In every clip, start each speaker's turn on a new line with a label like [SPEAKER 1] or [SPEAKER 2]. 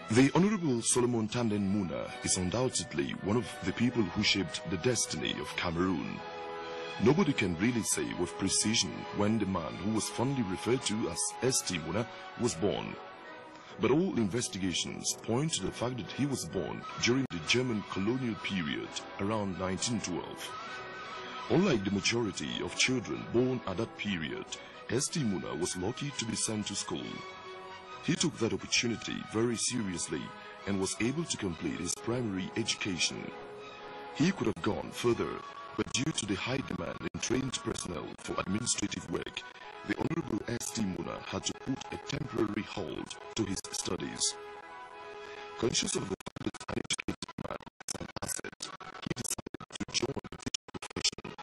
[SPEAKER 1] The Honorable Salomon Muna is undoubtedly one of the people who shaped the destiny of Cameroon. Nobody can really say with precision when the man who was fondly referred to as St. Muna was born. But all investigations point to the fact that he was born during the German colonial period around 1912. Unlike the majority of children born at that period, St. Muna was lucky to be sent to school. He took that opportunity very seriously and was able to complete his primary education. He could have gone further, but due to the high demand in trained personnel for administrative work, the Honorable St. Muna had to put a temporary halt to his studies. Conscious of the fact that an educated man is an asset, he decided to join the teaching profession.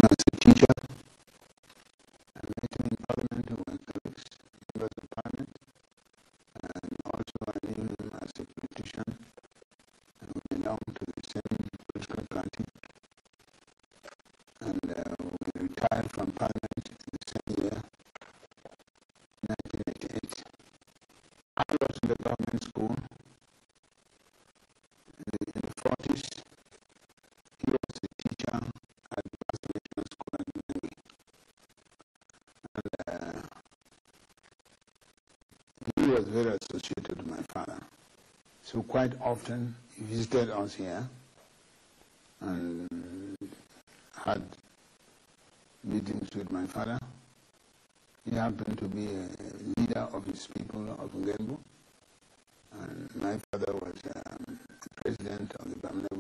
[SPEAKER 2] As a teacher, I met him in Parliament who were colleagues, members of Parliament, and also I knew him as a politician who belonged to the same political party, and we retired from Parliament the same year, 1988. I was in the government school in the 40s. He was a teacher at the National School at Vidéo. And he was very associated with my father. So quite often he visited us here and had meetings with my father. He happened to be a leader of his people of Ngembu. And my father was the president of the Bamina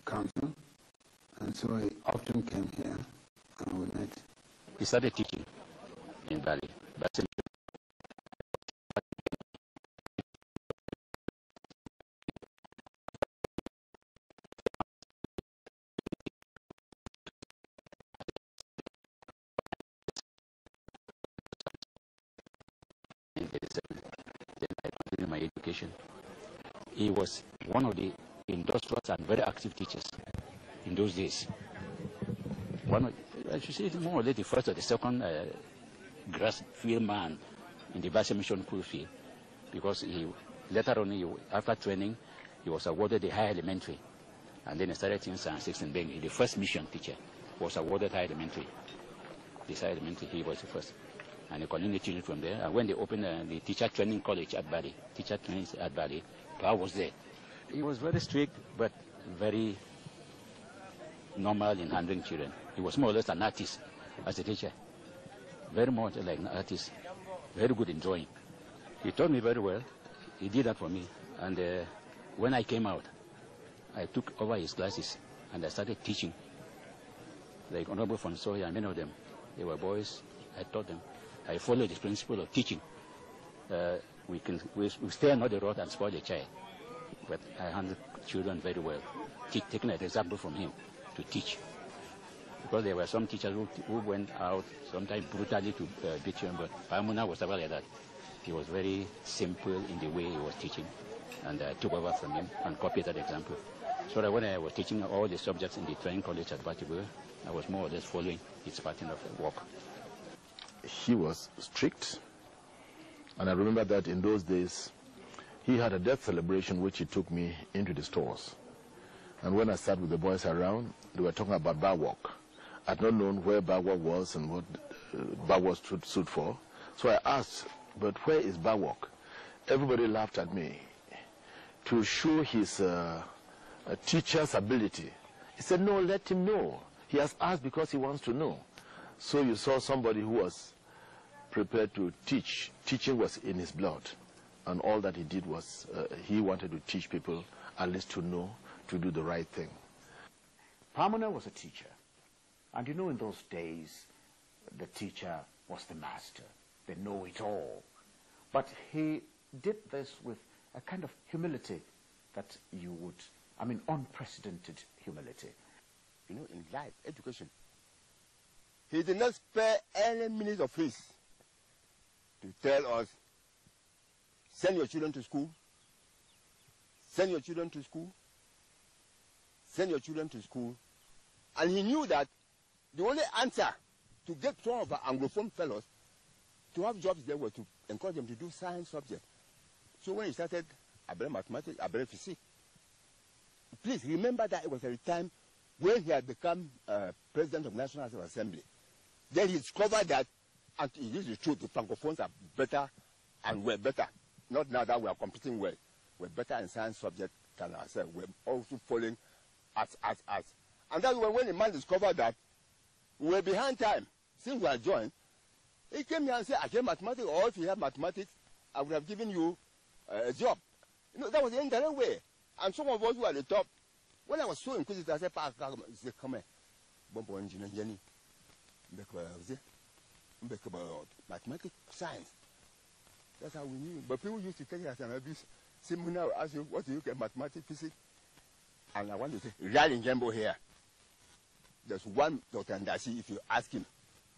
[SPEAKER 2] Council, and so he often came here and we met.
[SPEAKER 3] He started teaching in Bali. Then I continued my education. He was one of the industrious and very active teachers in those days. I should say more or less the first or the second grass field man in the Basel Mission Pool field, because he later on, after training, he was awarded the higher elementary, and then he started teaching Science 6 in Bengi. The first mission teacher was awarded higher elementary. This higher elementary, he was the first, and he continued teaching from there. And when they opened the teacher training college at Bali, I was there. He was very strict, but very normal in handling children. He was more or less an artist as a teacher, very much like an artist, very good in drawing. He taught me very well. He did that for me. And when I came out, I took over his classes and I started teaching. Like Honorable Fonsoy and many of them, they were boys. I taught them. I followed the principle of teaching. We stay not the rod and spoil the child. But I handled children very well, taking an example from him to teach. Because there were some teachers who went out sometimes brutally to beat children, but Pamuna was never like that. He was very simple in the way he was teaching, and I took over from him and copied that example. So that when I was teaching all the subjects in the training college at PATYCHOU, I was more or less following his pattern of work.
[SPEAKER 4] He was strict, and I remember that in those days, he had a death celebration which he took me into the stores. And when I sat with the boys around, they were talking about bar work. I'd not known where bar work was and what bar work stood for. So I asked, but where is bar work? Everybody laughed at me. To show his teacher's ability, he said, no, let him know. He has asked because he wants to know. So you saw somebody who was prepared to teach. Teaching was in his blood. And all that he did was he wanted to teach people at least to know, to do the right thing.
[SPEAKER 5] Pamuna was a teacher. And you know, in those days, the teacher was the master. They know it all. But he did this with a kind of humility that you would, I mean, unprecedented humility.
[SPEAKER 6] You know, in life, education, he did not spare any minute of his to tell us, send your children to school, send your children to school, send your children to school. And he knew that the only answer to get some of our Anglophone fellows to have jobs there was to encourage them to do science subjects. So when he started Abel mathematics, Abel physics, please remember that it was at the time when he had become president of National Assembly. Then he discovered that, and it is the truth, the Francophones are better and we're better. Not now that we are competing well. We're better in science subjects than ourselves. We're also following us. And that's when the man discovered that we're behind time. Since we had joined, he came here and said, I have mathematics, or if you have mathematics, I would have given you a job. You know, that was the indirect way. And some of us who were at the top, when I was so inquisitive, I said, come here. Mathematics, science. That's how we knew. But people used to take it as an abuse. Simon now ask you, what do you get, mathematics, physics? And I want to say, real in Jambo here. There's one Dr. Ndasi, if you ask him,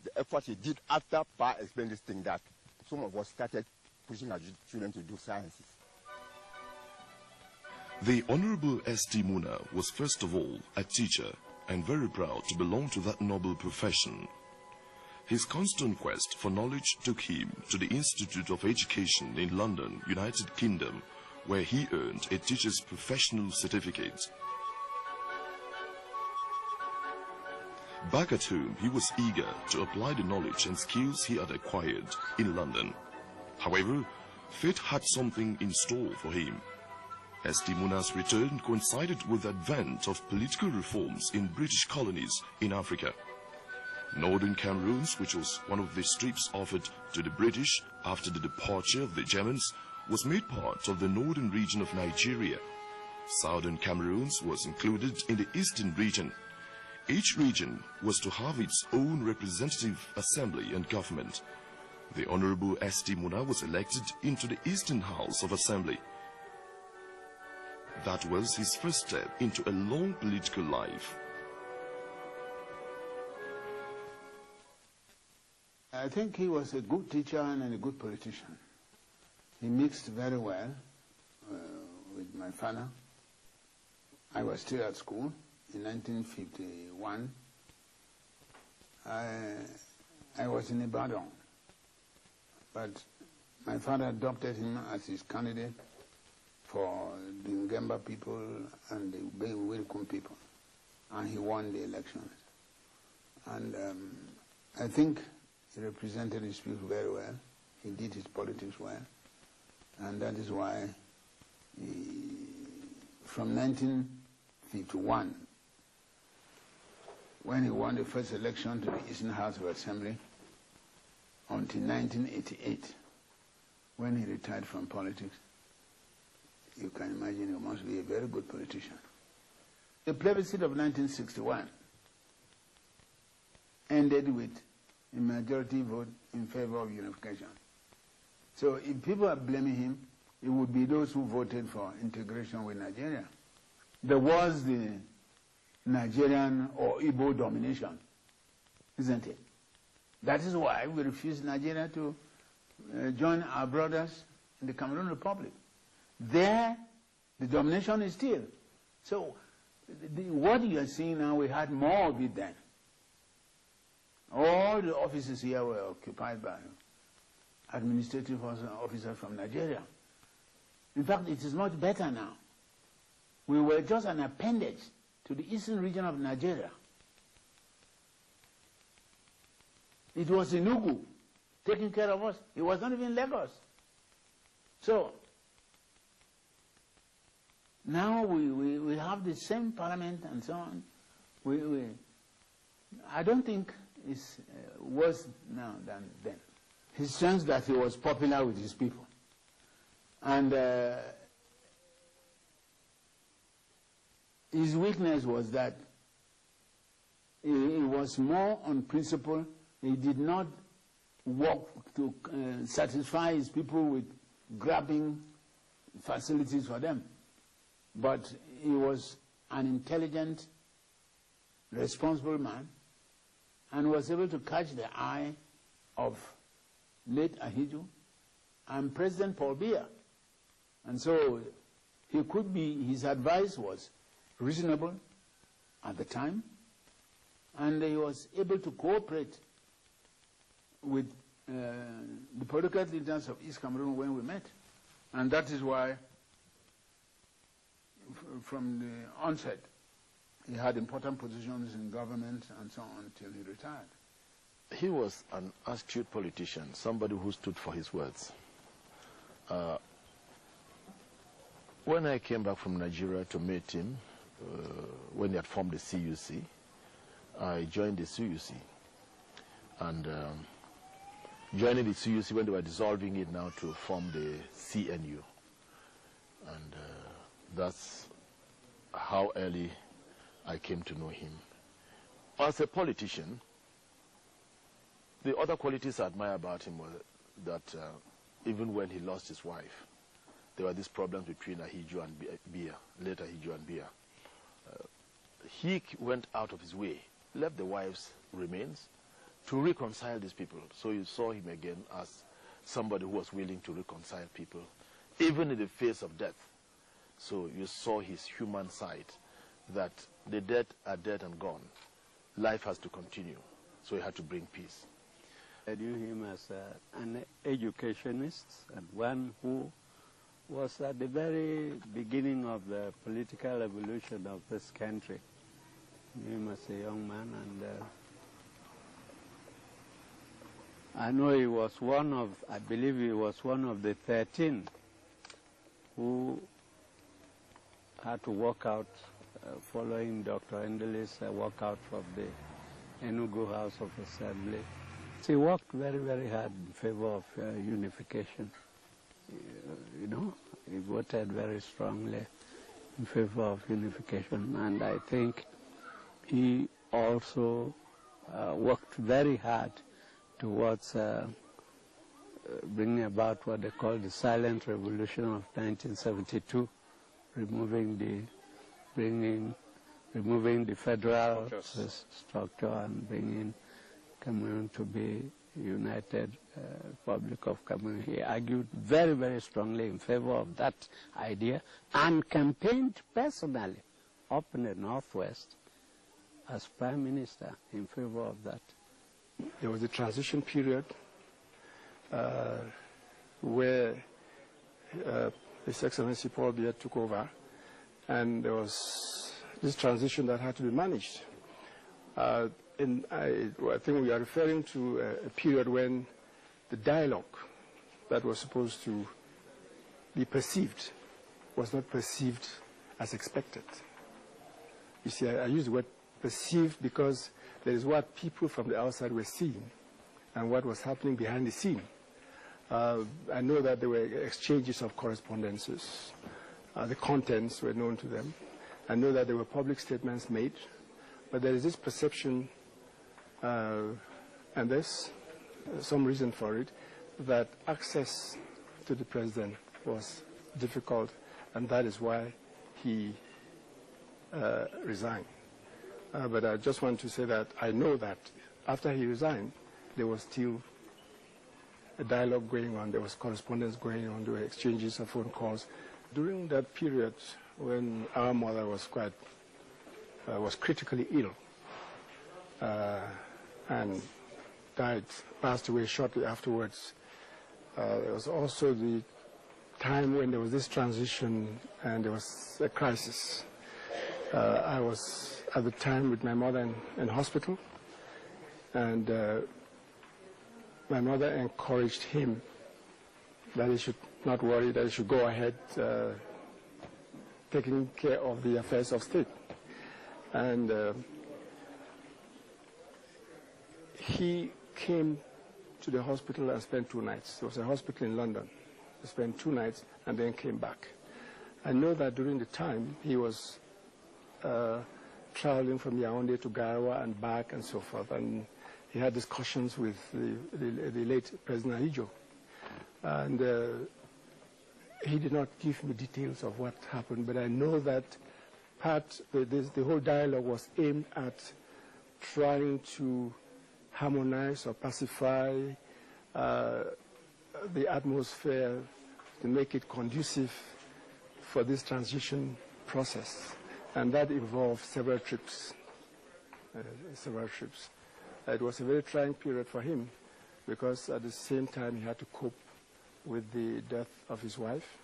[SPEAKER 6] the effort he did after Pa explained this thing, that some of us started pushing our children to do sciences.
[SPEAKER 1] The Honorable S.T. Muna was first of all a teacher and very proud to belong to that noble profession. His constant quest for knowledge took him to the Institute of Education in London, United Kingdom, where he earned a teacher's professional certificate. Back at home, he was eager to apply the knowledge and skills he had acquired in London. However, fate had something in store for him. S.T. Muna's return coincided with the advent of political reforms in British colonies in Africa. Northern Cameroon, which was one of the strips offered to the British after the departure of the Germans, was made part of the northern region of Nigeria. Southern Cameroon was included in the eastern region. Each region was to have its own representative assembly and government. The Honorable S.T. Muna was elected into the Eastern House of Assembly. That was his first step into a long political life.
[SPEAKER 2] I think he was a good teacher and a good politician. He mixed very well with my father. I was still at school in 1951. I was in Ibadan, but my father adopted him as his candidate for the Ngemba people and the Wilkum people, and he won the elections. And I think he represented his people very well. He did his politics well, and that is why from 1951, when he won the first election to the Eastern House of Assembly, until 1988, when he retired from politics, you can imagine he must be a very good politician. The plebiscite of 1961 ended with a majority vote in favor of unification. So if people are blaming him, it would be those who voted for integration with Nigeria. There was the Nigerian or Igbo domination, isn't it? That is why we refused Nigeria to join our brothers in the Cameroon Republic. There, the domination is still. So what you are seeing now, we had more of it then. All the offices here were occupied by administrative officers from Nigeria. In fact, it is much better now. We were just an appendage to the eastern region of Nigeria. It was Enugu taking care of us. It was not even Lagos. So now we have the same parliament and so on. I don't think it's worse now than then. His strength that he was popular with his people. And his weakness was that he was more on principle. He did not work to satisfy his people with grabbing facilities for them. But he was an intelligent, responsible man and was able to catch the eye of late Ahiju I'm President Paul Biya. And so he could be, his advice was reasonable at the time, and he was able to cooperate with the political leaders of East Cameroon when we met. And that is why, from the onset, he had important positions in government and so on until he retired.
[SPEAKER 4] He was an astute politician, somebody who stood for his words. When I came back from Nigeria to meet him, when he had formed the CUC, I joined the CUC. And joining the CUC when they were dissolving it now to form the CNU. And that's how early I came to know him. As a politician, the other qualities I admire about him were that even when he lost his wife, there were these problems between Ahidjo and Biya, later Ahidjo and Biya. He went out of his way, left the wife's remains to reconcile these people. So you saw him again as somebody who was willing to reconcile people, even in the face of death. So you saw his human side, that the dead are dead and gone. Life has to continue. So he had to bring peace.
[SPEAKER 7] I knew him as an educationist and one who was at the very beginning of the political evolution of this country. I knew him as a young man, and I know he was one of, I believe he was one of the 13 who had to walk out following Dr. Endele's walkout from the Enugu House of Assembly. He worked very, very hard in favor of unification. You know, he voted very strongly in favor of unification, and I think he also worked very hard towards bringing about what they call the silent revolution of 1972, removing the federal structure and bringing Cameroon to be United Republic of Cameroon. He argued very, very strongly in favor of that idea and campaigned personally up in the Northwest as Prime Minister in favor of that.
[SPEAKER 8] There was a transition period where His Excellency Paul Biya took over, and there was this transition that had to be managed. I think we are referring to a period when the dialogue that was supposed to be perceived was not perceived as expected. You see, I use the word perceived because there is what people from the outside were seeing and what was happening behind the scene. I know that there were exchanges of correspondences. The contents were known to them. I know that there were public statements made, but there is this perception, and there's some reason for it, that access to the president was difficult, and that is why he resigned. But I just want to say that I know that after he resigned, there was still a dialogue going on, there was correspondence going on, there were exchanges of phone calls. During that period when our mother was was critically ill and passed away shortly afterwards, there was also the time when there was this transition and there was a crisis. I was at the time with my mother in hospital, and my mother encouraged him that he should not worry, that he should go ahead taking care of the affairs of state. And he came to the hospital and spent 2 nights. There was a hospital in London. He spent 2 nights and then came back. I know that during the time he was traveling from Yaoundé to Garawa and back and so forth, and he had discussions with the late President Ahidjo. And he did not give me details of what happened, but I know that the whole dialogue was aimed at trying to harmonize or pacify the atmosphere to make it conducive for this transition process. And that involved several trips. It was a very trying period for him because at the same time he had to cope with the death of his wife,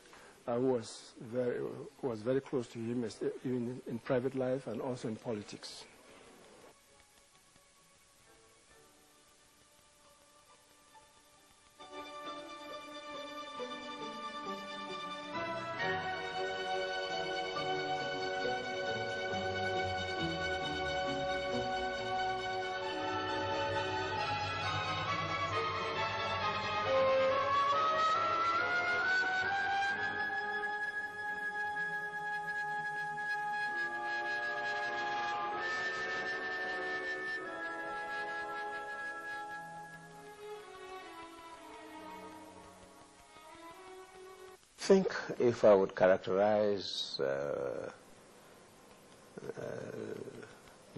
[SPEAKER 8] who was very close to him, even in private life and also in politics.
[SPEAKER 9] I think if I would characterize the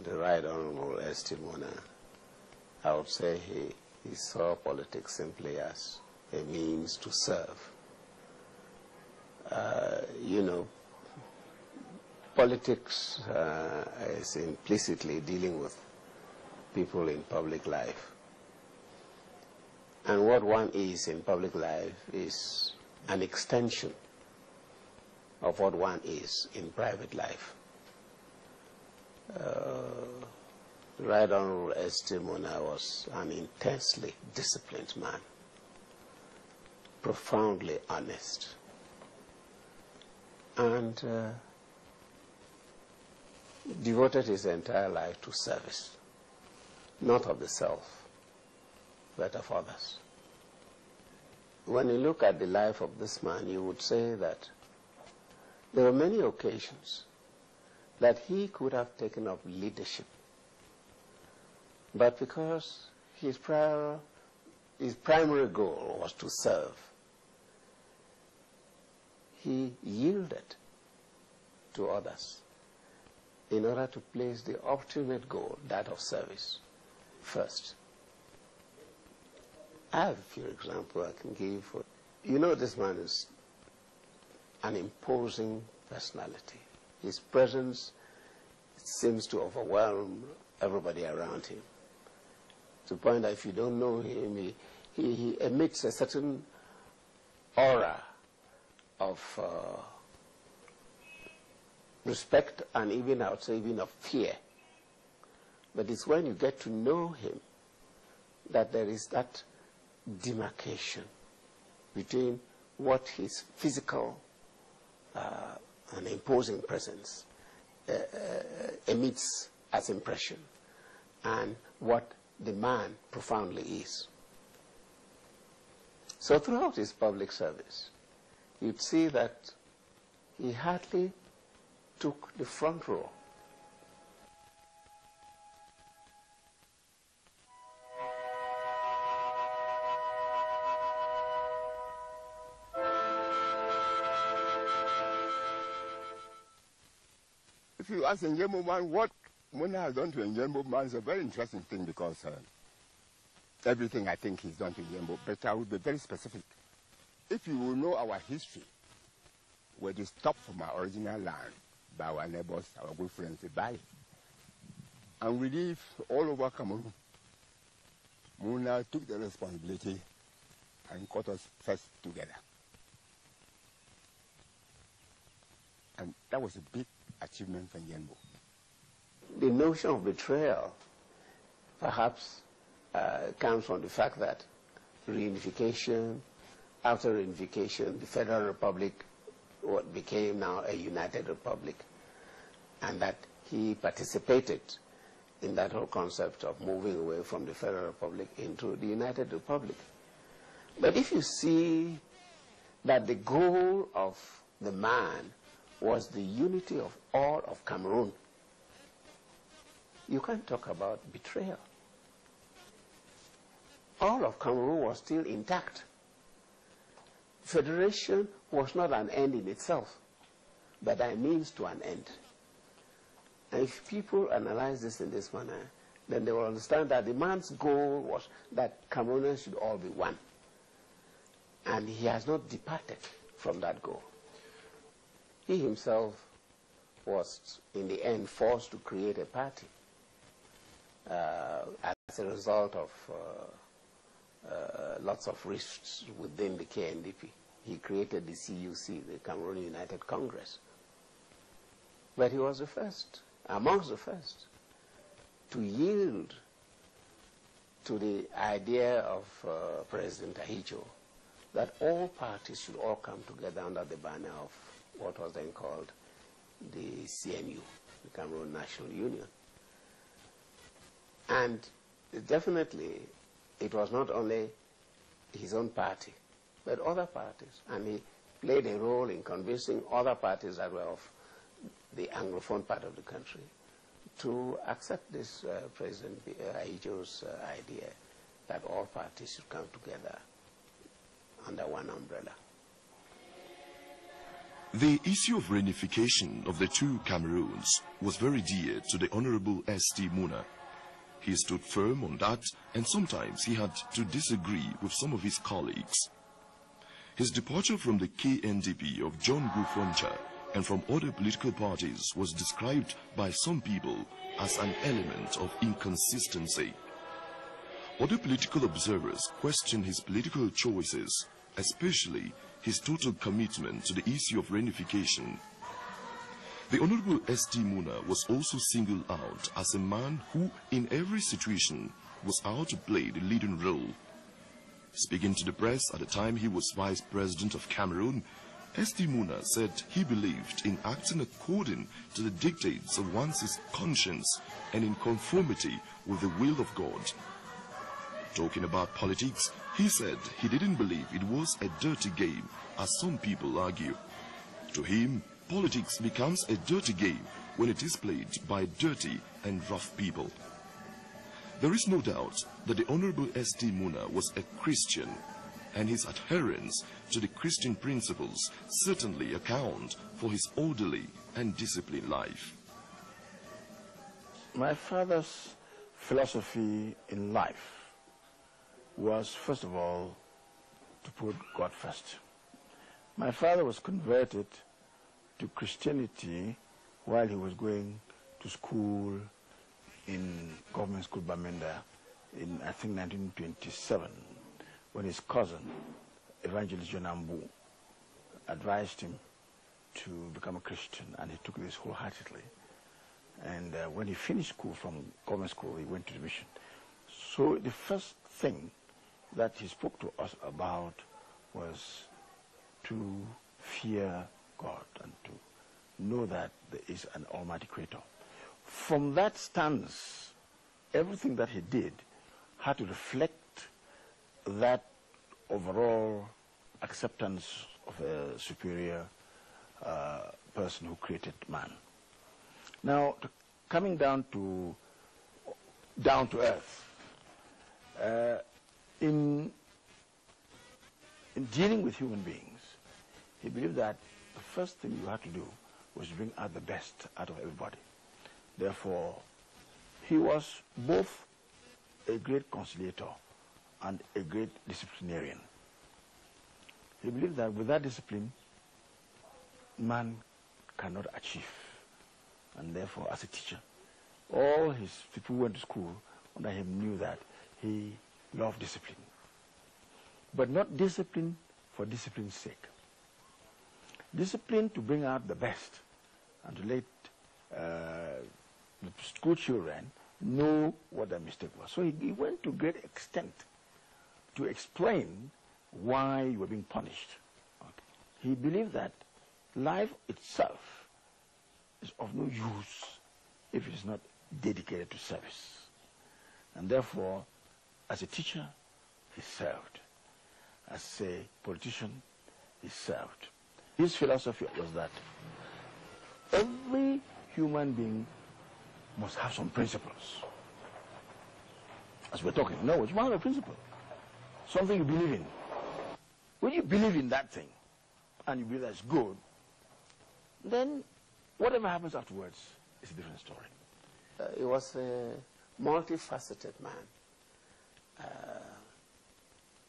[SPEAKER 9] Right Honorable S.T. Muna, I would say he saw politics simply as a means to serve. You know, politics is implicitly dealing with people in public life. And what one is in public life is an extension of what one is in private life. Right Honorable S.T. Muna was an intensely disciplined man, profoundly honest, and devoted his entire life to service, not of the self, but of others. When you look at the life of this man, you would say that there were many occasions that he could have taken up leadership, but because his primary goal was to serve, he yielded to others in order to place the ultimate goal, that of service, first. I have a few examples I can give. You know, this man is an imposing personality. His presence seems to overwhelm everybody around him, to the point that if you don't know him, he emits a certain aura of respect and even, I would say, even of fear. But it's when you get to know him that there is that demarcation between what his physical and imposing presence emits as impression and what the man profoundly is. So throughout his public service, you'd see that he hardly took the front row.
[SPEAKER 6] If you ask Njembo man what Muna has done to Njembo man, it's a very interesting thing because everything I think he's done to Njembo, but I will be very specific. If you will know our history, where they stopped from our original land by our neighbors, our good friends, the Bali, and we live all over Cameroon, Muna took the responsibility and got us first together. And that was a big achievement for Njembo.
[SPEAKER 9] The notion of betrayal perhaps comes from the fact that reunification, after reunification, the Federal Republic what became now a united republic, and that he participated in that whole concept of moving away from the Federal Republic into the United Republic. But if you see that the goal of the man was the unity of all of Cameroon, you can't talk about betrayal. All of Cameroon was still intact. Federation was not an end in itself, but a means to an end. And if people analyze this in this manner, then they will understand that the man's goal was that Cameroonians should all be one. And he has not departed from that goal. He himself was, in the end, forced to create a party as a result of lots of risks within the KNDP. He created the CUC, the Cameroon United Congress. But he was the first, amongst the first, to yield to the idea of President PATYCHOU that all parties should all come together under the banner of what was then called the CNU, the Cameroon National Union. And definitely, it was not only his own party, but other parties. And he played a role in convincing other parties that were of the Anglophone part of the country to accept this President PATYCHOU's idea that all parties should come together under one umbrella.
[SPEAKER 1] The issue of reunification of the two Cameroons was very dear to the Honorable S.T. Muna. He stood firm on that, and sometimes he had to disagree with some of his colleagues. His departure from the KNDP of John Gufoncha and from other political parties was described by some people as an element of inconsistency. Other political observers questioned his political choices, especially his total commitment to the issue of reunification. The Honorable S.T. Muna was also singled out as a man who, in every situation, was out to play the leading role. Speaking to the press at the time he was Vice President of Cameroon, S.T. Muna said he believed in acting according to the dictates of one's conscience and in conformity with the will of God. Talking about politics, he said he didn't believe it was a dirty game, as some people argue. To him, politics becomes a dirty game when it is played by dirty and rough people. There is no doubt that the Honorable S.T. Muna was a Christian, and his adherence to the Christian principles certainly account for his orderly and disciplined life.
[SPEAKER 4] My father's philosophy in life was, first of all, to put God first. My father was converted to Christianity while he was going to school in government school Bamenda in, I think, 1927, when his cousin, Evangelist John Ambu, advised him to become a Christian, and he took this wholeheartedly. And when he finished school from government school, he went to the mission. So the first thing that he spoke to us about was to fear God and to know that there is an Almighty Creator. From that stance, everything that he did had to reflect that overall acceptance of a superior person who created man. Now, coming down to earth, in dealing with human beings, he believed that the first thing you had to do was bring out the best out of everybody. Therefore, he was both a great conciliator and a great disciplinarian. He believed that without discipline, man cannot achieve. And therefore, as a teacher, all his people who went to school under him knew that he loved discipline. But not discipline for discipline's sake. Discipline to bring out the best and to let the school children know what their mistake was. So he went to great extent to explain why you were being punished. Okay. He believed that life itself is of no use if it is not dedicated to service. And therefore, as a teacher, he served. As a politician, he served. His philosophy was that every human being must have some principles. As we're talking, no, it's one of the principles. Something you believe in. When you believe in that thing, and you believe that's good, then whatever happens afterwards is a different story.
[SPEAKER 9] He was a multifaceted man,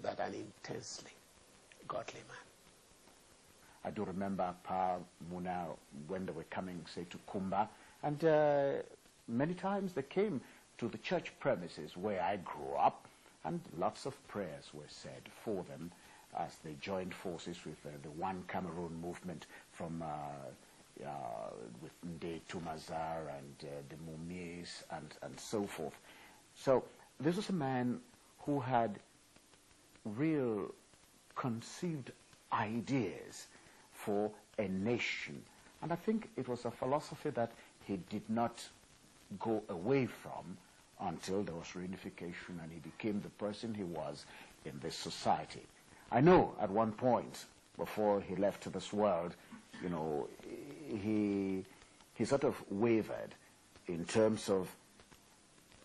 [SPEAKER 9] but an intensely godly man.
[SPEAKER 5] I do remember Pa Muna when they were coming, say, to Kumba, and many times they came to the church premises where I grew up, and lots of prayers were said for them as they joined forces with the One Cameroon movement from with Nde Tumazar and the Mumis and so forth. So this was a man who had real conceived ideas for a nation. And I think it was a philosophy that he did not go away from until there was reunification and he became the person he was in this society. I know at one point, before he left this world, you know, he sort of wavered in terms of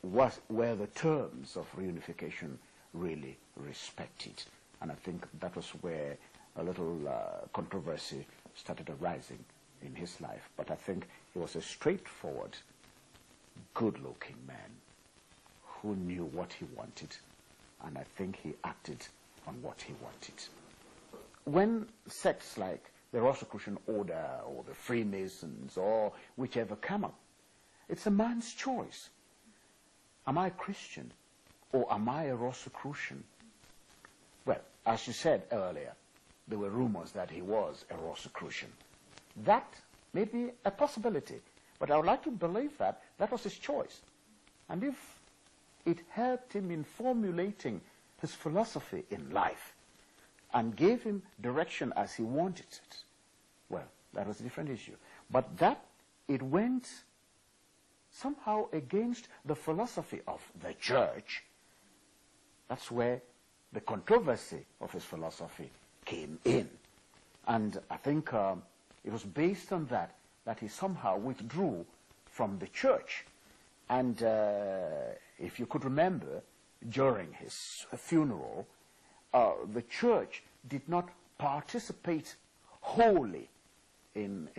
[SPEAKER 5] what were the terms of reunification really respected. And I think that was where a little controversy started arising in his life. But I think he was a straightforward, good-looking man who knew what he wanted, and I think he acted on what he wanted. When sects like the Rosicrucian Order or the Freemasons or whichever come up, it's a man's choice. Am I a Christian or am I a Rosicrucian? Well, as you said earlier, there were rumors that he was a Rosicrucian. That may be a possibility, but I would like to believe that that was his choice. And if it helped him in formulating his philosophy in life and gave him direction as he wanted it, well, that was a different issue. But that it went somehow against the philosophy of the church, that's where the controversy of his philosophy came in. And I think it was based on that he somehow withdrew from the church. And if you could remember, during his funeral, the church did not participate wholly in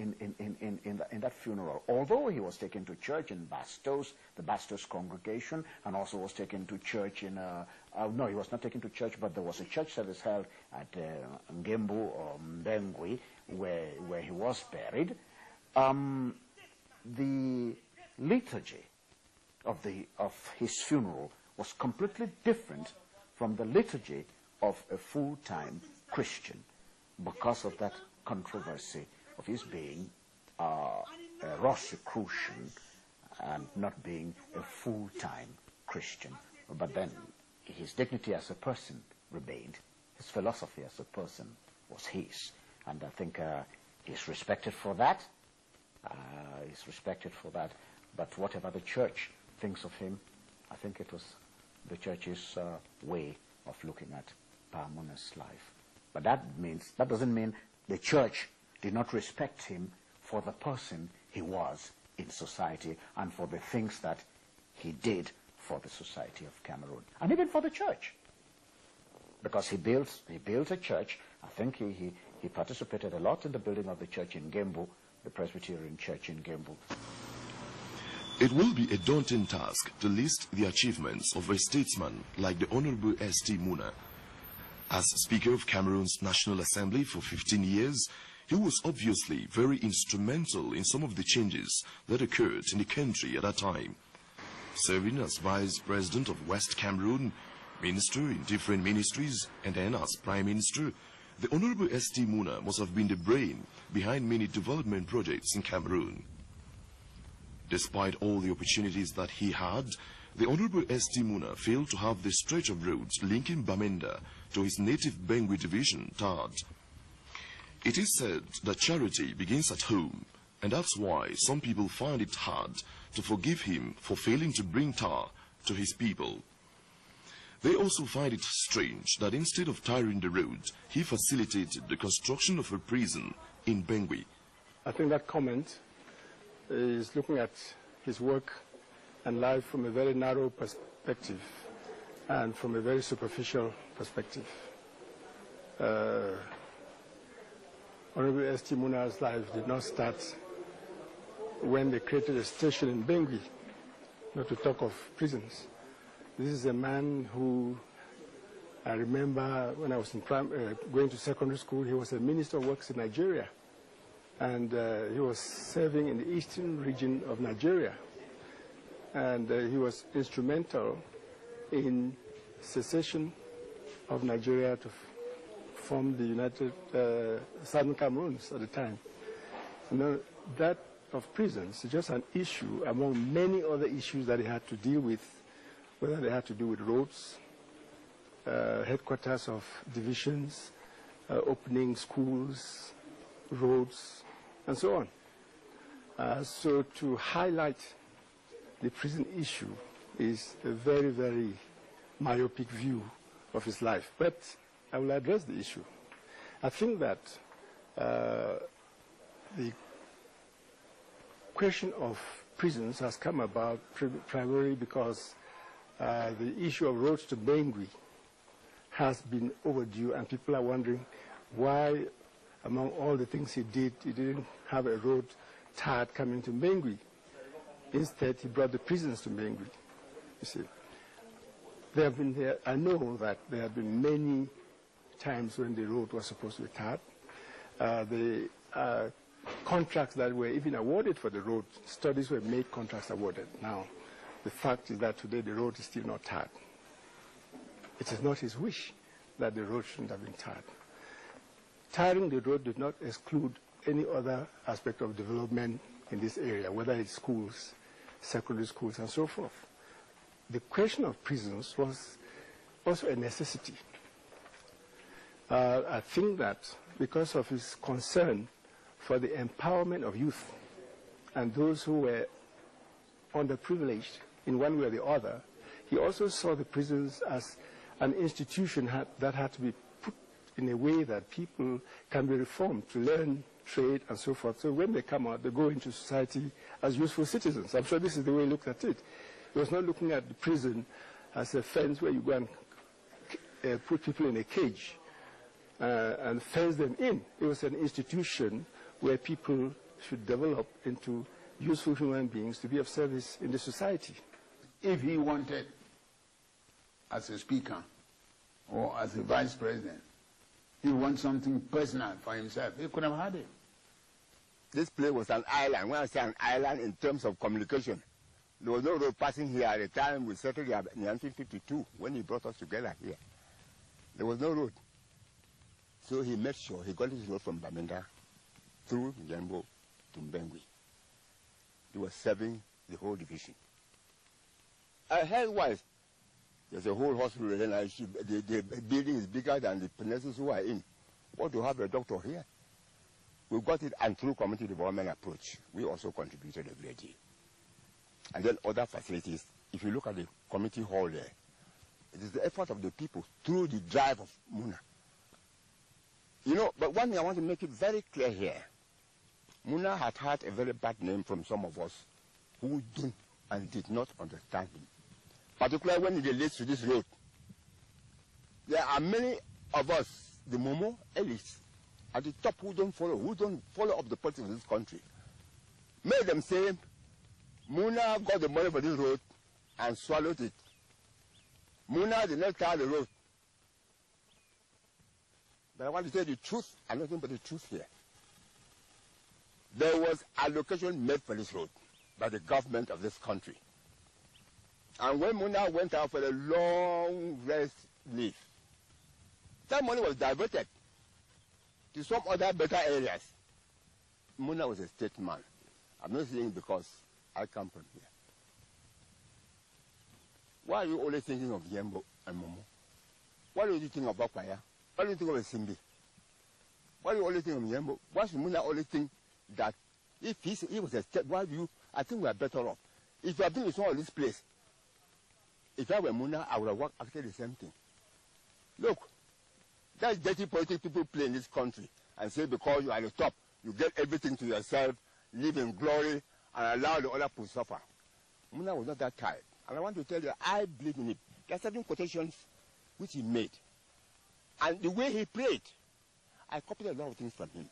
[SPEAKER 5] that funeral. Although he was taken to church in Bastos, the Bastos congregation, and also was taken to church in no, he was not taken to church, but there was a church service held at Ngembu or Mbengwi, where he was buried. The liturgy of his funeral was completely different from the liturgy of a full-time Christian because of that controversy of his being a Rosicrucian and not being a full-time Christian. But then his dignity as a person remained. His philosophy as a person was his. And I think he's respected for that. He's respected for that. But whatever the church thinks of him, I think it was the church's way of looking at Pa Muna's life. But that doesn't mean the church did not respect him for the person he was in society and for the things that he did for the society of Cameroon, and even for the church. Because he built a church. I think he participated a lot in the building of the church in Ngembu, the Presbyterian church in Ngembu.
[SPEAKER 1] It will be a daunting task to list the achievements of a statesman like the Honorable S.T. Muna. As Speaker of Cameroon's National Assembly for 15 years, he was obviously very instrumental in some of the changes that occurred in the country at that time. Serving as Vice President of West Cameroon, Minister in different ministries, and then as Prime Minister, the Honorable S.T. Muna must have been the brain behind many development projects in Cameroon. Despite all the opportunities that he had, the Honorable S.T. Muna failed to have the stretch of roads linking Bamenda to his native Bengwi division, TAD. It is said that charity begins at home, and that's why some people find it hard to forgive him for failing to bring tar to his people. They also find it strange that instead of tarring the road, he facilitated the construction of a prison in Bengwi.
[SPEAKER 8] I think that comment is looking at his work and life from a very narrow perspective and from a very superficial perspective. Honorable S.T. Muna's life did not start when they created a station in Bengwi, not to talk of prisons. This is a man who I remember when I was in going to secondary school, he was a Minister of Works in Nigeria. And he was serving in the eastern region of Nigeria. And he was instrumental in secession of Nigeria to form the United Southern Cameroons at the time. You know, that of prisons is just an issue among many other issues that he had to deal with, whether they had to do with roads, headquarters of divisions, opening schools, roads, and so on. So to highlight the prison issue is a very, very myopic view of his life. But I will address the issue. I think that the question of prisons has come about primarily because the issue of roads to Bangui has been overdue, and people are wondering why, among all the things he did, he didn't have a road TAD coming to Bangui. Instead, he brought the prisons to Bangui. You see, I know that there have been many times when the road was supposed to be TAD. The contracts that were even awarded for the road, studies were made, contracts awarded. Now, the fact is that today the road is still not TAD. It is not his wish that the road shouldn't have been TAD. Tarring the road did not exclude any other aspect of development in this area, whether it's schools, secondary schools, and so forth. The question of prisons was also a necessity. I think that because of his concern for the empowerment of youth and those who were underprivileged in one way or the other, he also saw the prisons as an institution that had to be put in a way that people can be reformed to learn trade and so forth. So when they come out, they go into society as useful citizens. I'm sure this is the way he looked at it. He was not looking at the prison as a fence where you go and put people in a cage and fence them in. It was an institution where people should develop into useful human beings to be of service in the society.
[SPEAKER 2] If he wanted, as a speaker or as a vice president, he wants something personal for himself, he could have had it.
[SPEAKER 6] This place was an island. When I say an island in terms of communication, there was no road passing here at the time we settled here in 1952 when he brought us together here. There was no road. So he made sure he got his road from Bamenda through Njembo to Mbengui. He was serving the whole division. Health-wise, there's a whole hospital, and the building is bigger than the places who are in. What to have a doctor here? We got it, and through community development approach, we also contributed a great deal. And then other facilities, if you look at the community hall there, it is the effort of the people through the drive of Muna. You know, but one thing I want to make it very clear here, Muna had had a very bad name from some of us who don't and did not understand him. Particularly when it relates to this road. There are many of us, the Momo elites, at the top who don't follow up the politics of this country. Made them say, Muna got the money for this road and swallowed it. Muna did not tar the road. But I want to say the truth and nothing but the truth here. There was allocation made for this road by the government of this country. And when Muna went out for a long rest leave, that money was diverted to some other better areas. Muna was a statesman. I'm not saying because I come from here. Why are you always thinking of Yembo and Momo? Why do you think of Bakwaya? Why do you think of Simbi? Why do you always think of Yembo? Why should Muna always think that if he was a state, why do you, I think we are better off. If you have been in some of this place, if I were Muna, I would have worked after the same thing. Look, that's dirty politics people play in this country and say because you are at the top, you get everything to yourself, live in glory, and allow the other to suffer. Muna was not that type. And I want to tell you, I believe in it. There are certain quotations which he made. And the way he prayed, I copied a lot of things from him.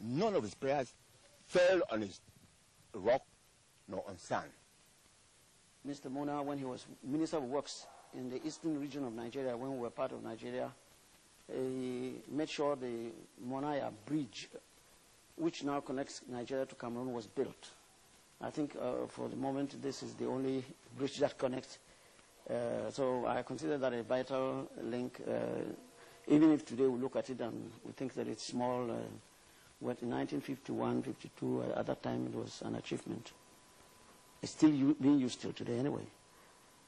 [SPEAKER 6] None of his prayers fell on his rock nor on sand.
[SPEAKER 10] Mr. Muna, when he was Minister of Works, in the eastern region of Nigeria when we were part of Nigeria. He made sure the Monaya Bridge, which now connects Nigeria to Cameroon, was built. I think for the moment this is the only bridge that connects. So I consider that a vital link, even if today we look at it and we think that it's small. What in 1951, 52, at that time it was an achievement. It's still being used till today anyway.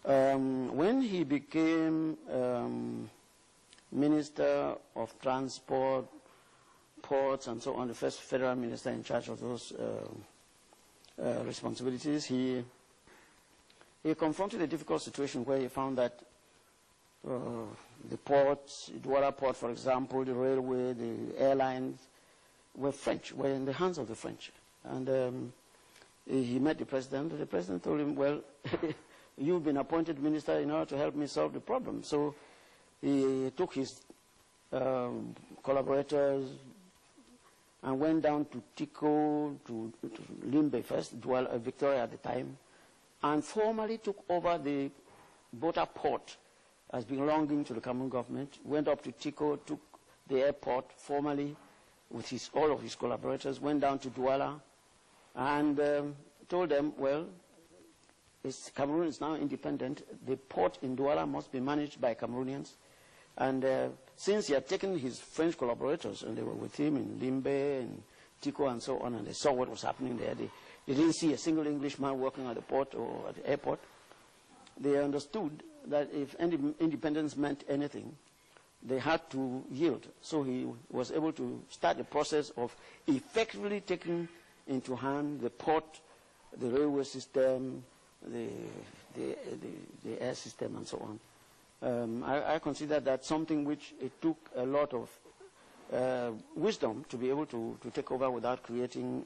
[SPEAKER 10] When he became Minister of Transport, Ports, and so on, the first federal minister in charge of those responsibilities, he confronted a difficult situation where he found that the ports, Douala Port, for example, the railway, the airlines, were French, were in the hands of the French. And he met the president. The president told him, well, you've been appointed minister in order to help me solve the problem. So he took his collaborators and went down to Tico, to Limbe first, Victoria at the time, and formally took over the Bota port as belonging to the Cameroon government, went up to Tico, took the airport formally with all of his collaborators, went down to Douala, and told them, well, Cameroon is now independent. The port in Douala must be managed by Cameroonians. And since he had taken his French collaborators, and they were with him in Limbe and Tico and so on, and they saw what was happening there, they didn't see a single Englishman working at the port or at the airport. They understood that if independence meant anything, they had to yield. So he was able to start the process of effectively taking into hand the port, the railway system, the air system, and so on. I consider that something which it took a lot of wisdom to be able to take over without creating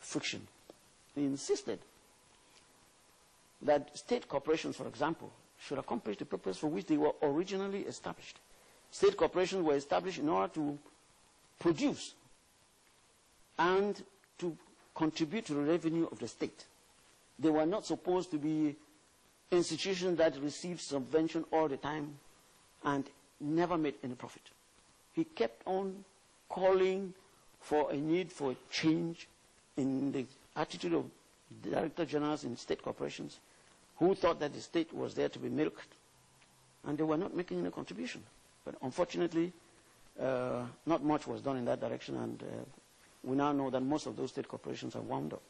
[SPEAKER 10] friction. He insisted that state corporations, for example, should accomplish the purpose for which they were originally established. State corporations were established in order to produce and to contribute to the revenue of the state. They were not supposed to be institutions that received subvention all the time and never made any profit. He kept on calling for a need for a change in the attitude of director generals in state corporations who thought that the state was there to be milked, and they were not making any contribution. But unfortunately, not much was done in that direction, and we now know that most of those state corporations are wound up.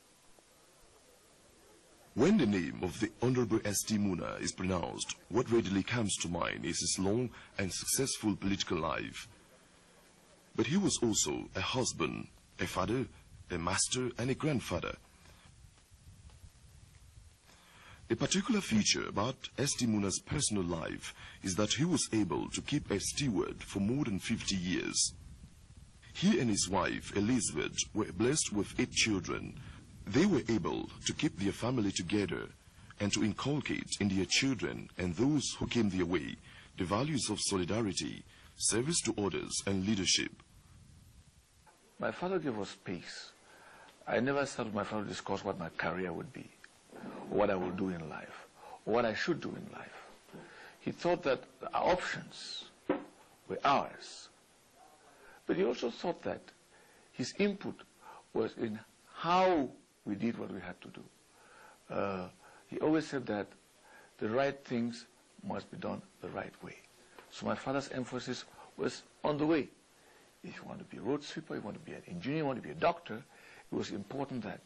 [SPEAKER 1] When the name of the Honorable S.T. Muna is pronounced, what readily comes to mind is his long and successful political life. But he was also a husband, a father, a master, and a grandfather. A particular feature about S.T. Muna's personal life is that he was able to keep a steward for more than 50 years. He and his wife, Elizabeth, were blessed with 8 children. They were able to keep their family together and to inculcate in their children and those who came their way the values of solidarity, service to others, and leadership.
[SPEAKER 11] My father gave us peace. I never sat with my father to discuss what my career would be, or what I would do in life, or what I should do in life. He thought that our options were ours. But he also thought that his input was in how we did what we had to do. He always said that the right things must be done the right way. So my father's emphasis was on the way. If you want to be a road sweeper, you want to be an engineer, you want to be a doctor, it was important that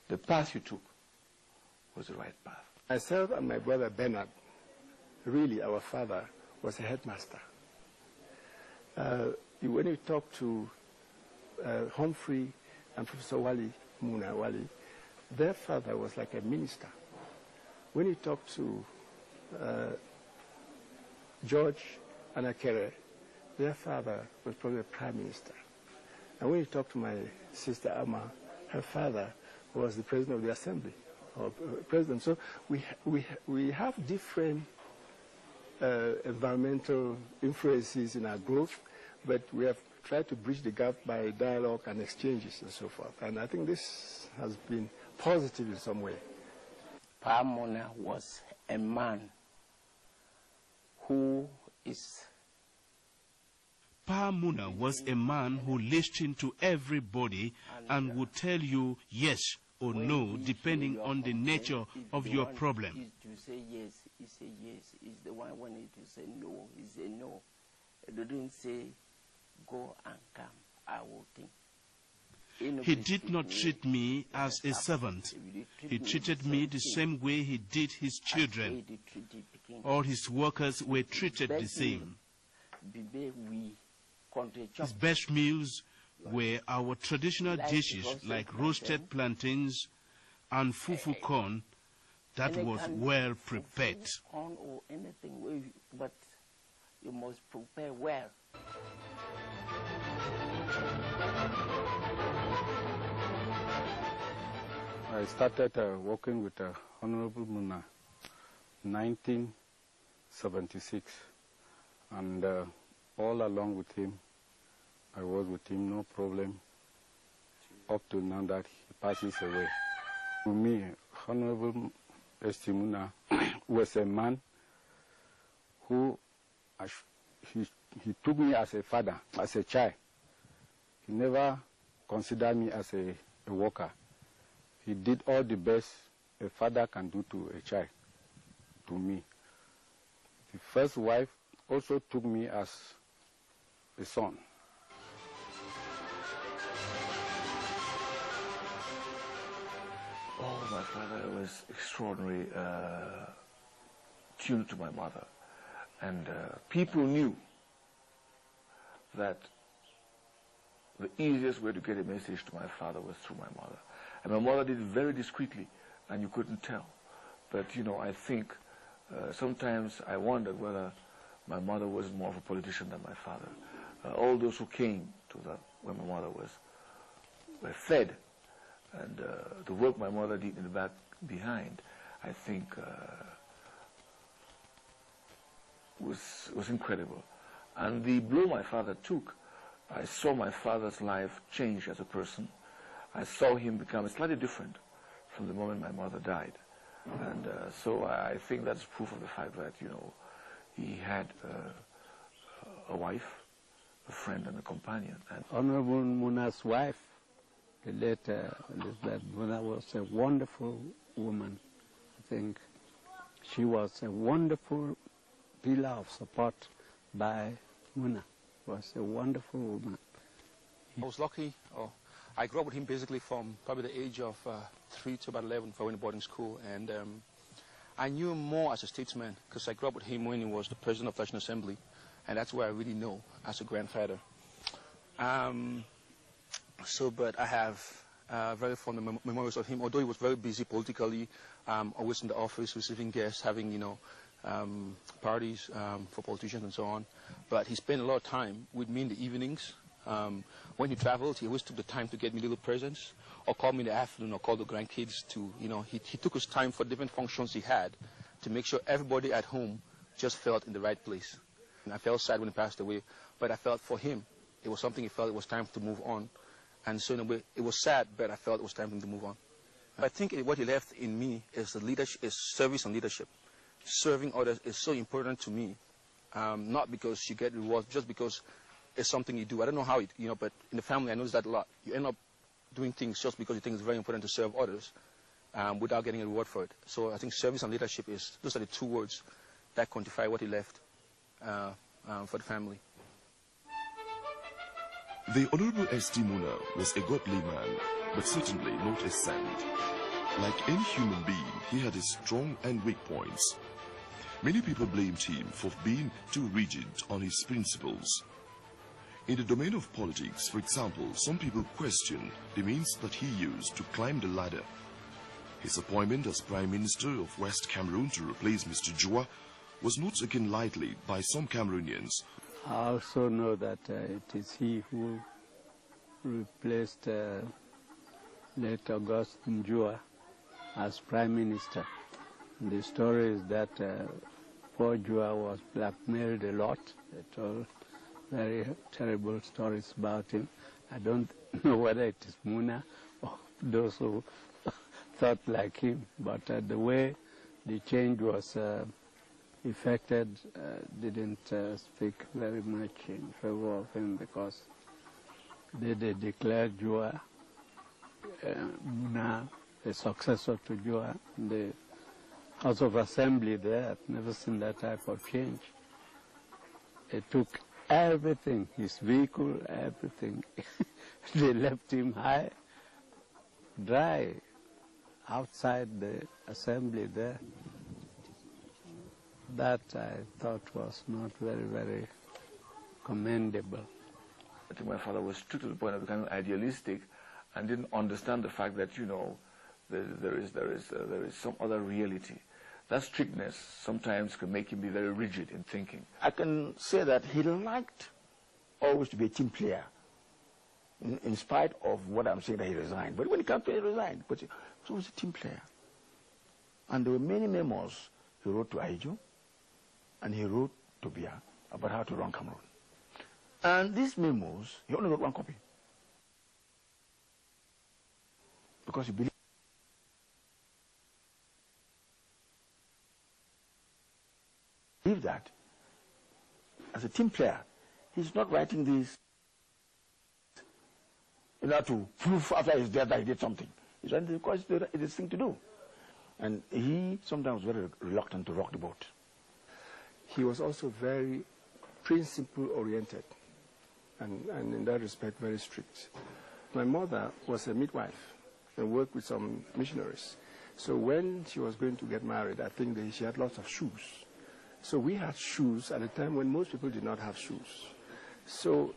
[SPEAKER 11] the path you took was the right path.
[SPEAKER 8] Myself and my brother Bernard, really our father was a headmaster. When you talk to Humphrey and Professor Wali Muna Wali, their father was like a minister. When you talk to George Anakere, their father was probably a prime minister. And when you talk to my sister Amma, her father was the president of the assembly, or president. So we have different environmental influences in our growth, but we have tried to bridge the gap by dialogue and exchanges and so forth. And I think this has been positive in some way.
[SPEAKER 9] Pa Muna was a man
[SPEAKER 12] who is...
[SPEAKER 13] Pa Muna was a man who listened to everybody and would tell you yes or no depending on the nature of your problem.
[SPEAKER 12] To say yes, he say yes. He's the one wanting to say no, he say no. He didn't say go and come, I will think.
[SPEAKER 13] He did not treat me as a servant. He treated me the same way he did his children. All his workers were treated the same. His best meals were our traditional dishes like roasted plantains and fufu corn that was well prepared.
[SPEAKER 12] Corn or anything, but you must prepare well.
[SPEAKER 7] I started working with Honorable Muna in 1976, and all along with him, I was with him, no problem, up to now that he passes away. For me, Honorable S.T. Muna was a man who, he took me as a father, as a child. He never considered me as a worker. He did all the best a father can do to a child, to me. The first wife also took me as a son.
[SPEAKER 11] Oh, my father was extraordinarily tuned to my mother. And people knew that the easiest way to get a message to my father was through my mother. And my mother did it very discreetly, and you couldn't tell. But, you know, I think sometimes I wondered whether my mother was more of a politician than my father. All those who came to that when my mother were fed, and the work my mother did in the back behind, I think was incredible. And the blow my father took, I saw my father's life change as a person. I saw him become slightly different from the moment my mother died. And so I think that's proof of the fact that, you know, he had a wife, a friend, and a companion. And
[SPEAKER 7] Honorable Muna's wife, the late Elizabeth Muna, was a wonderful woman. I think she was a wonderful pillar of support by Muna. Was a wonderful woman.
[SPEAKER 14] I was lucky. I grew up with him basically from probably the age of 3 to about 11 before I went to boarding school. And I knew him more as a statesman because I grew up with him when he was the president of the National Assembly. And that's where I really know as a grandfather. But I have very fond memories of him. Although he was very busy politically, always in the office, receiving guests, having, you know, parties for politicians and so on. But he spent a lot of time with me in the evenings. When he traveled, he always took the time to get me little presents, or call me in the afternoon, or call the grandkids to, you know, he took his time for different functions he had to make sure everybody at home just felt in the right place. And I felt sad when he passed away, but I felt for him, it was something he felt it was time to move on. And so in a way, it was sad, but I felt it was time for him to move on. I think what he left in me is the leadership, is service and leadership. Serving others is so important to me, not because you get rewards, just because it's something you do. I don't know how it, you know, but in the family I notice that a lot. You end up doing things just because you think it's very important to serve others without getting a reward for it. So I think service and leadership those are the two words that quantify what he left for the family.
[SPEAKER 1] The Honorable S.T. Muna was a godly man, but certainly not a saint. Like any human being, he had his strong and weak points. Many people blamed him for being too rigid on his principles. In the domain of politics, for example, some people question the means that he used to climb the ladder. His appointment as Prime Minister of West Cameroon to replace Mr. Joa was not taken lightly by some Cameroonians.
[SPEAKER 7] I also know that it is he who replaced late Augustin Joa as Prime Minister. And the story is that poor Joa was blackmailed a lot. They told very terrible stories about him. I don't know whether it is Muna or those who thought like him, but the way the change was affected didn't speak very much in favor of him because they declared Jua Muna a successor to Jua. The House of Assembly there, I've never seen that type of change. It took everything, his vehicle, everything. They left him high, dry, outside the assembly there. That I thought was not very, very commendable.
[SPEAKER 11] I think my father was strict to the point of becoming idealistic and didn't understand the fact that, you know, there is some other reality. That strictness sometimes can make him be very rigid in thinking.
[SPEAKER 2] I can say that he liked always to be a team player, in spite of what I'm saying that he resigned. But when he came to he resigned, but he was a team player. And there were many memos he wrote to Aijo, and he wrote to Bia about how to run Cameroon. And these memos, he only wrote one copy. Because he believed that as a team player, he's not writing this in order to prove after his death that he did something. He's writing because it's his thing to do. And he sometimes was very reluctant to rock the boat.
[SPEAKER 8] He was also very principle-oriented, and in that respect, very strict. My mother was a midwife and worked with some missionaries. So when she was going to get married, I think she had lots of shoes. So we had shoes at a time when most people did not have shoes. So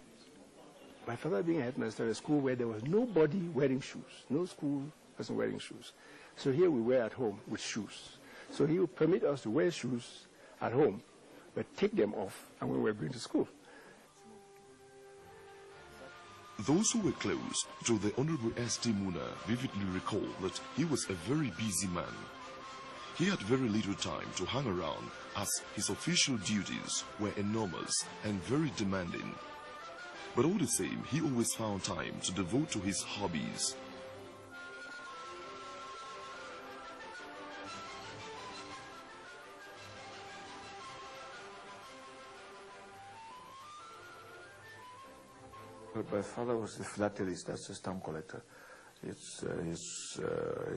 [SPEAKER 8] my father being a headmaster at a school where there was nobody wearing shoes, no school person wearing shoes. So here we were at home with shoes. So he would permit us to wear shoes at home, but take them off and when we were going to school.
[SPEAKER 1] Those who were close to the Honorable S.T. Muna vividly recall that he was a very busy man. He had very little time to hang around as his official duties were enormous and very demanding. But all the same, he always found time to devote to his hobbies.
[SPEAKER 11] My father was a philatelist, that's a stamp collector. He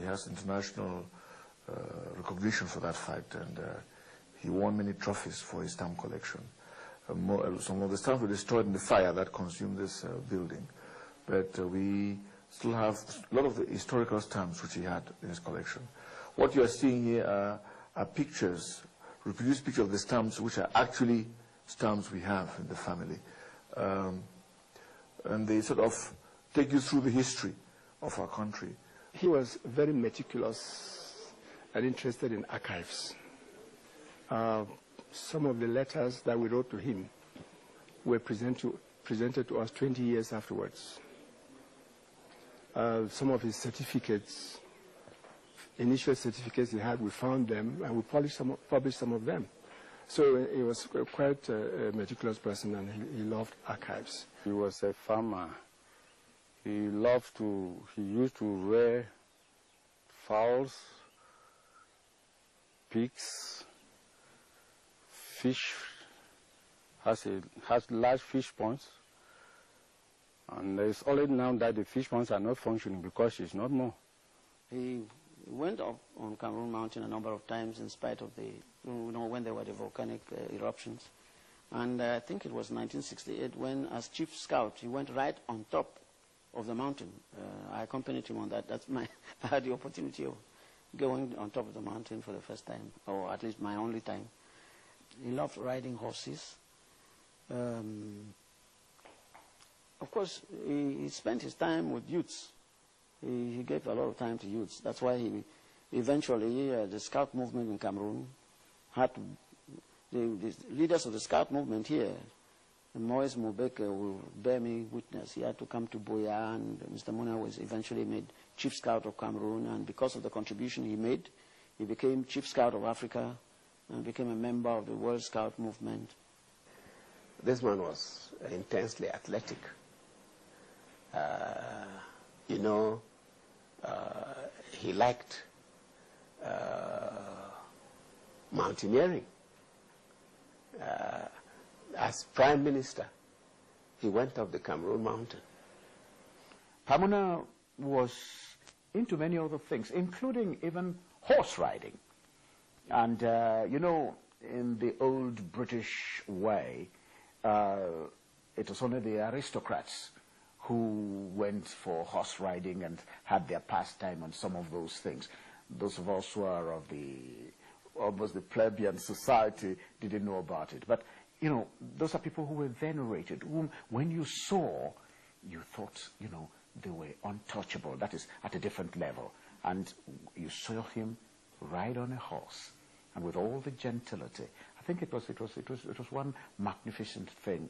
[SPEAKER 11] has international recognition for that fact, and he won many trophies for his stamp collection. Some of the stamps were destroyed in the fire that consumed this building, but we still have a lot of the historical stamps which he had in his collection. What you are seeing here are pictures, reproduced pictures of the stamps which are actually stamps we have in the family. And they sort of take you through the history of our country.
[SPEAKER 8] He was very meticulous and interested in archives. Some of the letters that we wrote to him were presented to us 20 years afterwards. Some of his certificates, initial certificates he had, we found them and we published some of them. So he was quite a meticulous person, and he loved archives.
[SPEAKER 7] He was a farmer. He used to rear fowls, pigs, fish, has large fish ponds. And it's only now that the fish ponds are not functioning because it's not more.
[SPEAKER 10] He went up on Cameroon Mountain a number of times in spite of the, when there were the volcanic eruptions. And I think it was 1968 when, as chief scout, he went right on top of the mountain. I accompanied him on that. I had the opportunity of going on top of the mountain for the first time, or at least my only time. He loved riding horses. Of course, he spent his time with youths. He gave a lot of time to youths. That's why he eventually, the scout movement in Cameroon had to, the leaders of the scout movement here, Moise Mubeke will bear me witness. He had to come to Boya, and Mr. Muna was eventually made chief scout of Cameroon, and because of the contribution he made, he became chief scout of Africa and became a member of the World Scout movement.
[SPEAKER 9] This man was intensely athletic. He liked mountaineering. as Prime Minister, he went up the Cameroon mountain.
[SPEAKER 5] Pamuna was into many other things, including even horse riding. And, you know, in the old British way, it was only the aristocrats who went for horse riding and had their pastime on some of those things. Those of us who are of the almost the plebeian society didn't know about it. But, you know, those are people who were venerated, whom when you saw, you thought, you know, they were untouchable. That is at a different level. And you saw him ride on a horse, and with all the gentility. I think it was one magnificent thing.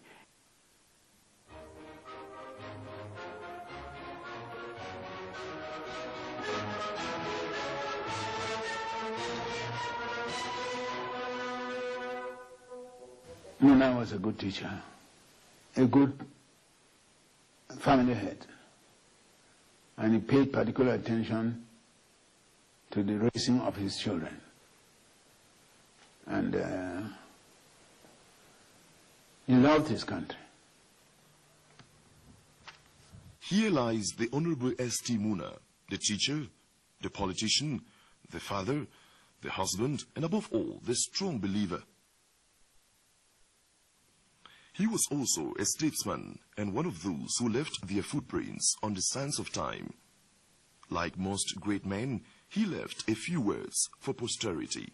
[SPEAKER 2] Muna was a good teacher, a good family head, and he paid particular attention to the raising of his children. And he loved his country.
[SPEAKER 1] Here lies the Honorable S.T. Muna, the teacher, the politician, the father, the husband, and above all, the strong believer. He was also a statesman and one of those who left their footprints on the sands of time. Like most great men, he left a few words for posterity.